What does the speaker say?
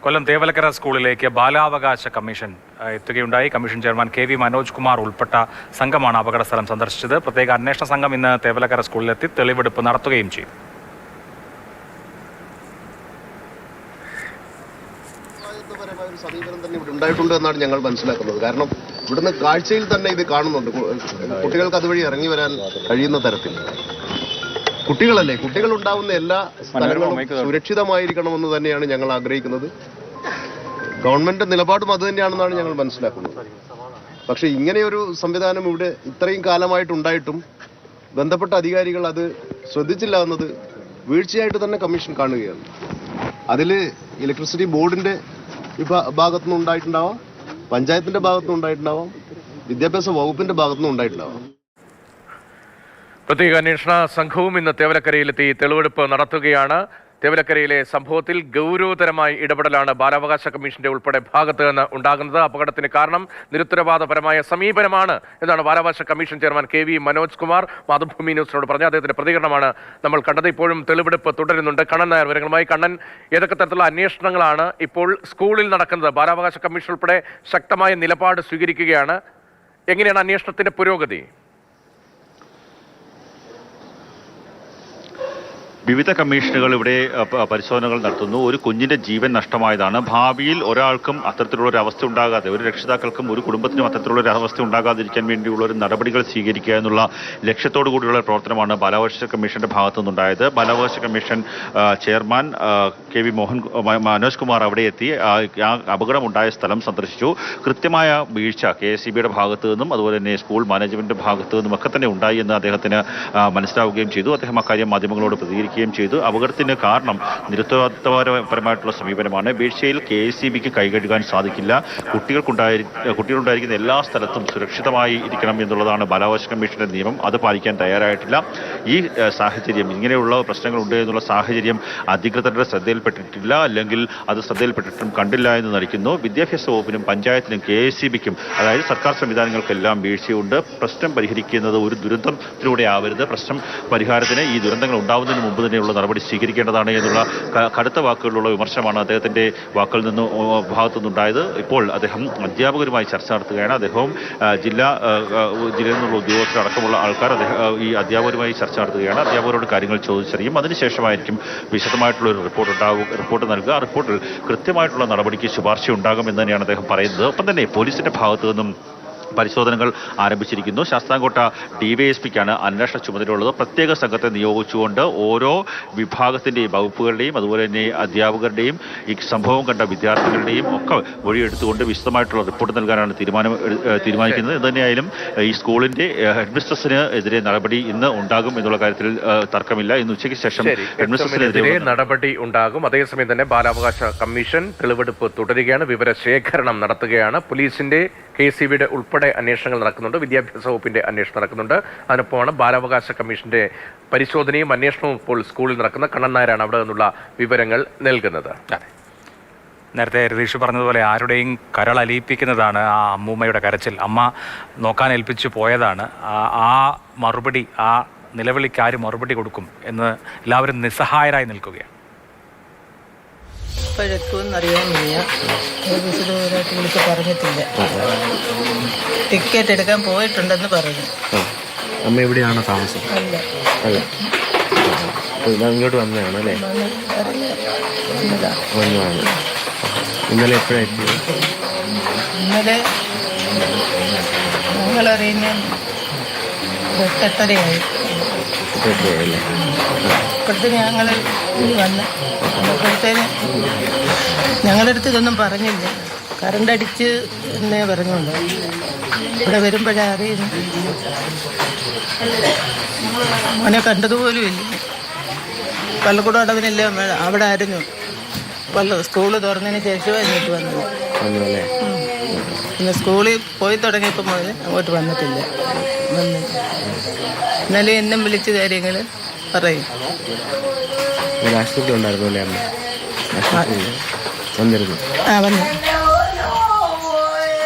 കൊല്ലം തേവലക്കര സ്കൂളിലേക്ക് ബാലാവകാശ കമ്മീഷൻ എത്തുകയുണ്ടായി. Commission chairman KV Manoj Kumar ഉൾപ്പെട്ട സംഘമാണ് അപകട സ്ഥലം സന്ദർശിച്ചത്. പ്രത്യേക അന്വേഷണ സംഘം ഇന്ന് തേവലക്കര സ്കൂളിലെത്തി തെളിവെടുപ്പ് നടത്തുകയും ചെയ്തു. സമീപനം തന്നെ ഇവിടെ ഉണ്ടായിട്ടുണ്ട് എന്നാണ് ഞങ്ങൾ മനസ്സിലാക്കുന്നത്. കാരണം ഇവിടുന്ന് കാഴ്ചയിൽ തന്നെ ഇത് കാണുന്നുണ്ട്. കുട്ടികൾക്ക് അതുവഴി ഇറങ്ങി വരാൻ കഴിയുന്ന തരത്തിൽ കുട്ടികളല്ലേ, കുട്ടികൾ ഉണ്ടാവുന്ന എല്ലാ സ്ഥലങ്ങളും സുരക്ഷിതമായിരിക്കണമെന്ന് തന്നെയാണ് ഞങ്ങൾ ആഗ്രഹിക്കുന്നത്. ഗവൺമെന്റ് നിലപാടും അത് തന്നെയാണെന്നാണ് ഞങ്ങൾ മനസ്സിലാക്കുന്നത്. പക്ഷെ ഇങ്ങനെയൊരു സംവിധാനം ഇവിടെ ഇത്രയും കാലമായിട്ടുണ്ടായിട്ടും ബന്ധപ്പെട്ട അധികാരികൾ അത് ശ്രദ്ധിച്ചില്ല എന്നത് വീഴ്ചയായിട്ട് തന്നെ കമ്മീഷൻ കാണുകയാണ്. അതിൽ ഇലക്ട്രിസിറ്റി ബോർഡിന്റെ ഭാഗത്തുനിന്ന് ഉണ്ടായിട്ടുണ്ടാവാം, പഞ്ചായത്തിന്റെ ഭാഗത്തുനിന്ന് ഉണ്ടായിട്ടുണ്ടാവാം, വിദ്യാഭ്യാസ വകുപ്പിന്റെ ഭാഗത്തുനിന്ന് ഉണ്ടായിട്ടുണ്ടാവാം. പ്രത്യേക അന്വേഷണ സംഘവും ഇന്ന് തേവലക്കരയിലെത്തി തെളിവെടുപ്പ് നടത്തുകയാണ്. തേവലക്കരയിലെ സംഭവത്തിൽ ഗൗരവതരമായ ഇടപെടലാണ് ബാലാവകാശ കമ്മീഷന്റെ ഉൾപ്പെടെ ഭാഗത്ത് നിന്ന് ഉണ്ടാകുന്നത്. അപകടത്തിന് കാരണം നിരുത്തരവാദപരമായ സമീപനമാണ് എന്നാണ് ബാലാവകാശ commission chairman KV Manoj Kumar Mathrubhumi ന്യൂസിനോട് പറഞ്ഞു. അദ്ദേഹത്തിന്റെ പ്രതികരണമാണ് നമ്മൾ കണ്ടത്. ഇപ്പോഴും തെളിവെടുപ്പ് തുടരുന്നുണ്ട്. കണ്ണൻ നായർ വിവരങ്ങളുമായി. കണ്ണൻ, ഏതൊക്കെ തരത്തിലുള്ള അന്വേഷണങ്ങളാണ് ഇപ്പോൾ സ്കൂളിൽ നടക്കുന്നത്? ബാലാവകാശ കമ്മീഷൻ ഉൾപ്പെടെ ശക്തമായ നിലപാട് സ്വീകരിക്കുകയാണ്. എങ്ങനെയാണ് അന്വേഷണത്തിന്റെ പുരോഗതി? വിവിധ കമ്മീഷനുകൾ ഇവിടെ പരിശോധനകൾ നടത്തുന്നു. ഒരു കുഞ്ഞിന്റെ ജീവൻ നഷ്ടമായതാണ്. ഭാവിയിൽ ഒരാൾക്കും അത്തരത്തിലുള്ള ഒരു അവസ്ഥ ഉണ്ടാകാതെ, ഒരു രക്ഷിതാക്കൾക്കും ഒരു കുടുംബത്തിനും അത്തരത്തിലുള്ള ഒരു അവസ്ഥ ഉണ്ടാകാതിരിക്കാൻ വേണ്ടിയുള്ള ഒരു നടപടികൾ സ്വീകരിക്കുക എന്നുള്ള ലക്ഷ്യത്തോടു കൂടിയുള്ള പ്രവർത്തനമാണ് ബാലാവകാശ കമ്മീഷന്റെ ഭാഗത്തു നിന്നുണ്ടായത്. ബാലാവകാശ commission chairman KV Manoj Kumar അവിടെ എത്തി ആ അപകടമുണ്ടായ സ്ഥലം സന്ദർശിച്ചു. കൃത്യമായ വീഴ്ച KSEBയുടെ ഭാഗത്തു നിന്നും അതുപോലെ തന്നെ സ്കൂൾ മാനേജ്മെന്റിന്റെ ഭാഗത്തു നിന്നും ഒക്കെ തന്നെ ഉണ്ടായി എന്ന് അദ്ദേഹത്തിന് മനസ്സിലാവുകയും ചെയ്തു. അദ്ദേഹം അക്കാര്യം മാധ്യമങ്ങളോട് പ്രതികരിക്കുകയും ചെയ്തു. അപകടത്തിന് കാരണം നിരുത്തരവാദപരമായിട്ടുള്ള സമീപനമാണ്. വീഴ്ചയിൽ KSEBക്ക് കൈകഴുകാൻ സാധിക്കില്ല. കുട്ടികളുണ്ടായിരിക്കുന്ന എല്ലാ സ്ഥലത്തും സുരക്ഷിതമായി ഇരിക്കണം എന്നുള്ളതാണ് ബാലാവകാശ കമ്മീഷന്റെ നിയമം. അത് പാലിക്കാൻ തയ്യാറായിട്ടില്ല. ഈ സാഹചര്യം, ഇങ്ങനെയുള്ള പ്രശ്നങ്ങളുണ്ട് എന്നുള്ള സാഹചര്യം അധികൃതരുടെ ശ്രദ്ധയിൽപ്പെട്ടിട്ടില്ല, അല്ലെങ്കിൽ അത് ശ്രദ്ധയിൽപ്പെട്ടിട്ടും കണ്ടില്ല എന്ന് നടിക്കുന്നു. വിദ്യാഭ്യാസ വകുപ്പിനും പഞ്ചായത്തിനും KSEBക്കും, അതായത് സർക്കാർ സംവിധാനങ്ങൾക്കെല്ലാം വീഴ്ചയുണ്ട്. പ്രശ്നം പരിഹരിക്കുന്നത് ഒരു ദുരന്തത്തിലൂടെ ആവരുത്. പ്രശ്നം പരിഹാരത്തിന് ഈ ദുരന്തങ്ങൾ ഉണ്ടാവുന്നതിന് മുമ്പ് തന്നെയുള്ള നടപടി സ്വീകരിക്കേണ്ടതാണ് എന്നുള്ള കടുത്ത വാക്കുകളിലുള്ള വിമർശനമാണ് അദ്ദേഹത്തിന്റെ വാക്കുകളിൽ നിന്ന് ഭാഗത്തു നിന്നുണ്ടായത്. ഇപ്പോൾ അദ്ദേഹം അധ്യാപകരുമായി ചർച്ച നടത്തുകയാണ്. അദ്ദേഹവും ജില്ലയിൽ നിന്നുള്ള ഉദ്യോഗസ്ഥരടക്കമുള്ള ആൾക്കാർ ഈ അധ്യാപകരുമായി ചർച്ച നടത്തുകയാണ്. അധ്യാപകരോട് കാര്യങ്ങൾ ചോദിച്ചറിയും. അതിനുശേഷമായിരിക്കും വിശദമായിട്ടുള്ള ഒരു റിപ്പോർട്ട് നൽകുക. ആ റിപ്പോർട്ടിൽ കൃത്യമായിട്ടുള്ള നടപടിക്ക് ശുപാർശ ഉണ്ടാകും എന്ന് തന്നെയാണ് അദ്ദേഹം പറയുന്നത്. ഒപ്പം തന്നെ പോലീസിന്റെ ഭാഗത്തു നിന്നും പരിശോധനകൾ ആരംഭിച്ചിരിക്കുന്നു. ശാസ്താംകോട്ട DYSPക്കാണ് അന്വേഷണ ചുമതലയുള്ളത്. പ്രത്യേക സംഘത്തെ നിയോഗിച്ചുകൊണ്ട് ഓരോ വിഭാഗത്തിൻ്റെയും വകുപ്പുകളുടെയും അതുപോലെ തന്നെ അധ്യാപകരുടെയും ഈ സംഭവം കണ്ട വിദ്യാർത്ഥികളുടെയും ഒക്കെ മൊഴിയെടുത്തുകൊണ്ട് വിശദമായിട്ടുള്ള റിപ്പോർട്ട് നൽകാനാണ് തീരുമാനിക്കുന്നത്. എന്തുതന്നെയായാലും ഈ സ്കൂളിന്റെ ഹെഡ്മിസ്ട്രസിന് എതിരെ നടപടി ഇന്ന് ഉണ്ടാകും എന്നുള്ള കാര്യത്തിൽ തർക്കമില്ല. ഇന്ന് ഉച്ചയ്ക്ക് ശേഷം ഹെഡ്മിസ്ട്രസിനെതിരെ നടപടി ഉണ്ടാകും. അതേസമയം തന്നെ ബാലാവകാശ കമ്മീഷൻ തെളിവെടുപ്പ് തുടരുകയാണ്. വിവരശേഖരണം നടത്തുകയാണ്. പോലീസിന്റെ KSEBയുടെ ഉൾപ്പെടെ അന്വേഷണങ്ങൾ നടക്കുന്നുണ്ട്. വിദ്യാഭ്യാസ വകുപ്പിന്റെ അന്വേഷണം നടക്കുന്നുണ്ട്. അതിനൊപ്പമാണ് ബാലാവകാശ കമ്മീഷന്റെ പരിശോധനയും അന്വേഷണവും ഇപ്പോൾ സ്കൂളിൽ നടക്കുന്ന. കണ്ണൻ നായരാണ് അവിടെ നിന്നുള്ള വിവരങ്ങൾ നൽകുന്നത്. നേരത്തെ രതീഷ് പറഞ്ഞതുപോലെ ആരുടെയും കരളലിയിപ്പിക്കുന്നതാണ് ആ അമ്മൂമ്മയുടെ കരച്ചിൽ. അമ്മ നോക്കാൻ ഏൽപ്പിച്ചു പോയതാണ്. ആ മറുപടി, ആ നിലവിളിക്ക് ആര് മറുപടി കൊടുക്കും എന്ന് എല്ലാവരും നിസ്സഹായരായി നിൽക്കുകയാണ്. ഇപ്പോഴെത്തുമെന്നറിയാൻ വയ്യ. ഓഫീസിലൂരായിട്ട് വിളിച്ച് പറഞ്ഞിട്ടില്ല. ടിക്കറ്റ് എടുക്കാൻ പോയിട്ടുണ്ടെന്ന് പറഞ്ഞു. അമ്മ എവിടെയാണോ താമസം? അല്ല, ഇങ്ങോട്ട് വന്നതാണോ അല്ലേ? വന്നതാണ്. ഇന്നലെ എപ്പോഴായിരുന്നു? ഇന്നലെ ഞങ്ങളറിയുന്ന 8:30 അല്ലേ? ഇപ്പോഴത്തേന് ഞങ്ങൾ വന്ന് അപ്പോഴത്തേന് ഞങ്ങളുടെ അടുത്ത് ഇതൊന്നും പറഞ്ഞില്ല. കറണ്ട് അടിച്ച് എന്നേ പറഞ്ഞുള്ളൂ. ഇവിടെ വരുമ്പോഴേ അറിയുന്നു. അവനെ കണ്ടതുപോലും ഇല്ല. പള്ളിക്കൂടം അടവിനില്ല, അവിടെ ആയിരുന്നു. സ്കൂള് തുറന്നതിന് ശേഷമാണ് ഇങ്ങോട്ട് വന്നത്. പിന്നെ സ്കൂളിൽ പോയി തുടങ്ങിയപ്പോൾ മുതൽ അങ്ങോട്ട് വന്നിട്ടില്ല. ഇന്നലെ എന്നും വിളിച്ച കാര്യങ്ങൾ പറയും. ആശുപത്രി ഉണ്ടായിരുന്നു അല്ലേ അമ്മ? വന്നിരുന്നു. വന്നു.